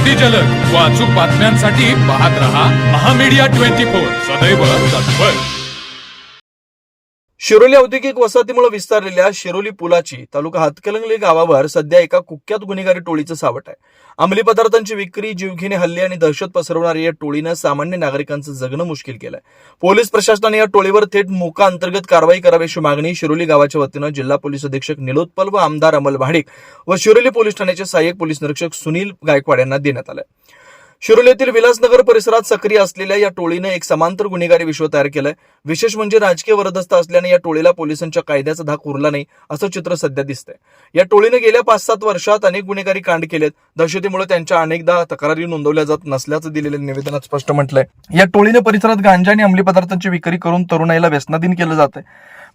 अति जलद व अचूक बातम्यांसाठी पाहत रहा महामीडिया 24 सदैव तत्पर। शिरोली औद्योगिक वसाहतीमुळे विस्तारलेल्या शिरोली पुलाची तालुका हातकणंगले गावावर सध्या एका कुख्यात गुन्हेगारी टोळीचं सावट आहे। अंमली पदार्थांची विक्री, जीवघेणे हल्ले आणि दहशत पसरवणाऱ्या या टोळीनं सामान्य नागरिकांचं जगणं मुश्किल केलंय। पोलीस प्रशासनाने या टोळीवर थेट मोका अंतर्गत कारवाई करावी अशी मागणी शिरोली गावाच्या वतीनं जिल्हा पोलीस अधीक्षक निलोत्पल व आमदार अमल भाडिक व शिरोली पोलीस ठाण्याचे सहाय्यक पोलीस निरीक्षक सुनील गायकवाड यांना देण्यात आलंय। शिरोली येथील विलासनगर परिसरात सक्रिय असलेल्या या टोळीने एक समांतर गुन्हेगारी विश्व तयार केलंय। विशेष म्हणजे राजकीय वरदस्त असल्याने या टोळीला पोलिसांच्या कायद्याचा धाक उरला नाही असं चित्र सध्या दिसतंय। या टोळीने गेल्या 5-7 वर्षात अनेक गुन्हेगारी कांड केलेत। दहशतीमुळे त्यांच्या अनेकदा तक्रारी नोंदवल्या जात नसल्याचं दिलेल्या निवेदनात स्पष्ट म्हटलंय। या टोळीने परिसरात गांजा आणि अंमली पदार्थांची विक्री करून तरुणाईला व्यसनाधीन केलं जातंय।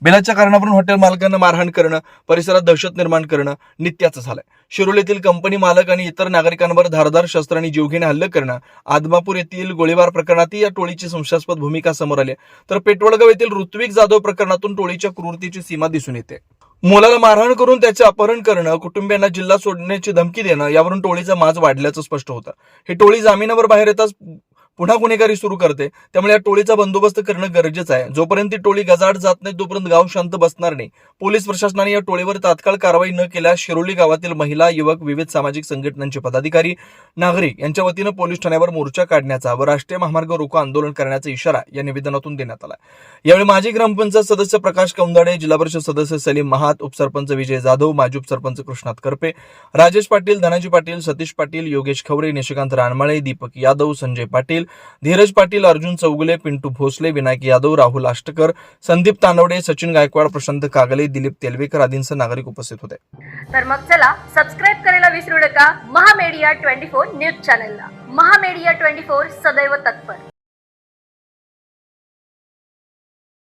बिलाच्या कारणावरून हॉटेल मालकांना मारहाण करणं, परिसरात दहशत निर्माण करणं नित्याचं झालंय। शिरोलीतील कंपनी मालक आणि इतर नागरिकांवर धारदार शस्त्रांनी जीवघेणे हल्ले करणं, आदमापूर येथील गोळीबार प्रकरणातही या टोळीची संशयास्पद भूमिका समोर आली, तर पेटवडगाव येथील ऋत्विक जाधव प्रकरणातून टोळीच्या क्रूरतेची सीमा दिसून येते। मुलाला मारहाण करून त्याचे अपहरण करणं, कुटुंबियांना जिल्हा सोडण्याची धमकी देणं यावरून टोळीचा माज वाढल्याचं स्पष्ट होतं। ही टोळी जामिनावर बाहेर येताच पुन्हा गुन्हेगारी सुरू करते, त्यामुळे या टोळीचा बंदोबस्त करणं गरजेचं आहे। जोपर्यंत ती टोळी गजाआड जात नाही तोपर्यंत गाव शांत बसणार नाही। पोलीस प्रशासनाने या टोळीवर तात्काळ कारवाई न केल्यास शिरोली गावातील महिला, युवक, विविध सामाजिक संघटनांचे पदाधिकारी, नागरिक यांच्या वतीनं पोलीस ठाण्यावर मोर्चा काढण्याचा व राष्ट्रीय महामार्ग रोको आंदोलन करण्याचा इशारा या निवेदनातून देण्यात आला। यावेळी माजी ग्रामपंचायत सदस्य प्रकाश कौंदाडे, जिल्हा परिषद सदस्य सलीम महात, उपसरपंच विजय जाधव, माजी उपसरपंच कृष्णात करपे, राजेश पाटील, धनाजी पाटील, सतीश पाटील, योगेश खवरे, निशिकांत रानमाळे, दीपक यादव, संजय पाटील, धीरज पाटील, अर्जुन चौगुले, पिंटू भोसले, विनायक यादव, राहुल आष्टकर, संदीप तानवडे, सचिन गायकवाड, प्रशांत कागले, दिलीप तेलवेकर आदींसह नागरिक उपस्थित होते। तर मग चला सबस्क्राईब करायला विसरू नका महामीडिया 24 न्यूज चॅनलला। महामीडिया 24 सदैव तत्पर।